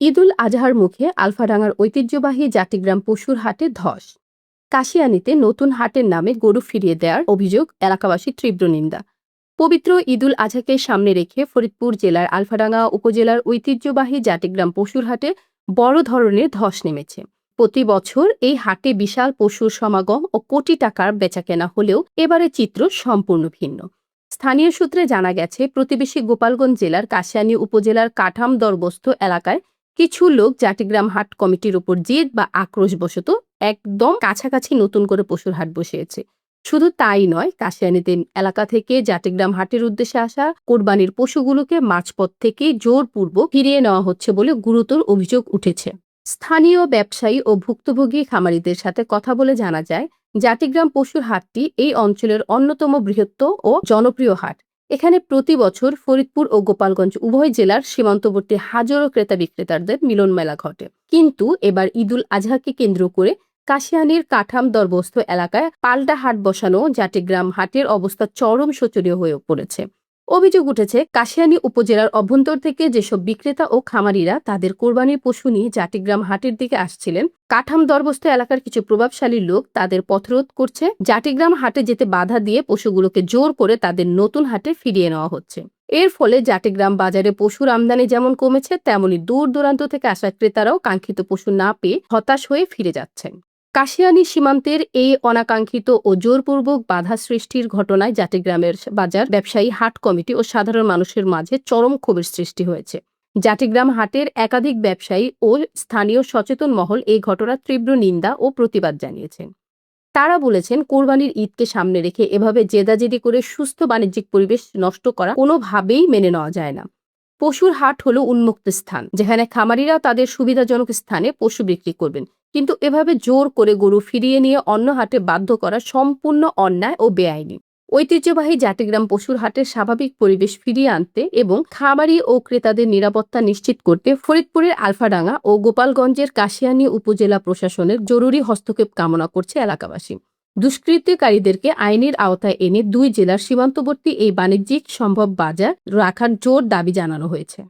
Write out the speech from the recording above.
ঈদুল আজহার মুখে আলফাডাঙ্গার ঐতিহ্যবাহী জাটিগ্রাম পশুর হাটে ধস। কাশিয়ানীতে নতুন হাটের নামে গরু ফিরিয়ে দেওয়ার অভিযোগ, এলাকাবাসী তীব্র নিন্দা। পবিত্র ঈদুল আজহাকে সামনে রেখে ফরিদপুর জেলার আলফাডাঙ্গা উপজেলার ঐতিহ্যবাহী জাটিগ্রাম পশুর হাটে বড় ধরনের ধস নেমেছে। প্রতি বছর এই হাটে বিশাল পশুর সমাগম ও কোটি টাকার বেচাকেনা হলেও এবারে চিত্র সম্পূর্ণ ভিন্ন। স্থানীয় সূত্রে জানা গেছে, প্রতিবেশী গোপালগঞ্জ জেলার কাশিয়ানী উপজেলার কাঠাম দরবস্থ এলাকায় কিছু লোক জাটিগ্রাম হাট কমিটির উপর জেদ বা আক্রোশবশত একদম কাছাকাছি নতুন করে পশুর হাট বসিয়েছে। শুধু তাই নয়, কাশিয়ানীতে এলাকা থেকে জাটিগ্রাম হাটের উদ্দেশ্যে আসা কোরবানির পশুগুলোকে মাঝপথ থেকে জোরপূর্বক ফিরিয়ে নেওয়া হচ্ছে বলে গুরুতর অভিযোগ উঠেছে। স্থানীয় ব্যবসায়ী ও ভুক্তভোগী খামারিদের সাথে কথা বলে জানা যায়, জাটিগ্রাম পশুর হাটটি এই অঞ্চলের অন্যতম বৃহত্তম ও জনপ্রিয় হাট। এখানে প্রতি বছর ফরিদপুর ও গোপালগঞ্জ উভয় জেলার সীমান্তবর্তী হাজারো ক্রেতা বিক্রেতাদের মিলন মেলা ঘটে। কিন্তু এবার ঈদুল আজহাকে কেন্দ্র করে কাশিয়ানীর কাঠাম দরবস্থ এলাকায় পাল্টা হাট বসানো জাটিগ্রাম হাটের অবস্থা চরম শোচনীয় হয়ে পড়েছে। অভিযোগ উঠেছে, কাশিয়ানী উপজেলার অভ্যন্তর থেকে যেসব বিক্রেতা ও খামারিরা তাদের কোরবানির পশু নিয়ে জাটিগ্রাম হাটের দিকে আসছিলেন, কাঠাম দরবস্থ এলাকার কিছু প্রভাবশালী লোক তাদের পথরোধ করছে। জাটিগ্রাম হাটে যেতে বাধা দিয়ে পশুগুলোকে জোর করে তাদের নতুন হাটে ফিরিয়ে নেওয়া হচ্ছে। এর ফলে জাটিগ্রাম বাজারে পশুর আমদানি যেমন কমেছে, তেমনি দূর দূরান্ত থেকে আসা ক্রেতারাও কাঙ্ক্ষিত পশু না পেয়ে হতাশ হয়ে ফিরে যাচ্ছেন। কাশিয়ানী সীমান্তের এই অনাকাঙ্ক্ষিত ও জোরপূর্বক বাধা সৃষ্টির ঘটনায় জাটিগ্রামের বাজার ব্যবসায়ী, হাট কমিটি ও সাধারণ মানুষের মাঝে চরম ক্ষোভের সৃষ্টি হয়েছে। জাটিগ্রাম হাটের একাধিক ব্যবসায়ী ও স্থানীয় সচেতন মহল এই ঘটনার তীব্র নিন্দা ও প্রতিবাদ জানিয়েছেন। তারা বলেছেন, কোরবানির ঈদকে সামনে রেখে এভাবে জেদাজেদি করে সুস্থ বাণিজ্যিক পরিবেশ নষ্ট করা কোনোভাবেই মেনে নেওয়া যায় না। পশুর হাট হলো উন্মুক্ত স্থান, যেখানে খামারিরা তাদের সুবিধাজনক স্থানে পশু বিক্রি করবেন। কিন্তু এভাবে জোর করে গরু ফিরিয়ে নিয়ে অন্য হাটে বাধ্য করা সম্পূর্ণ অন্যায় ও বেআইনি। ঐতিহ্যবাহী জাটিগ্রাম পশুর হাটের স্বাভাবিক পরিবেশ ফিরিয়ে আনতে এবং খামারি ও ক্রেতাদের নিরাপত্তা নিশ্চিত করতে ফরিদপুরের আলফাডাঙ্গা ও গোপালগঞ্জের কাশিয়ানী উপজেলা প্রশাসনের জরুরি হস্তক্ষেপ কামনা করছে এলাকাবাসী। দুষ্কৃতিকারীদেরকে আইনের আওতায় এনে দুই জেলার সীমান্তবর্তী এই বাণিজ্যিক সম্ভব বাজার রাখার জোর দাবি জানানো হয়েছে।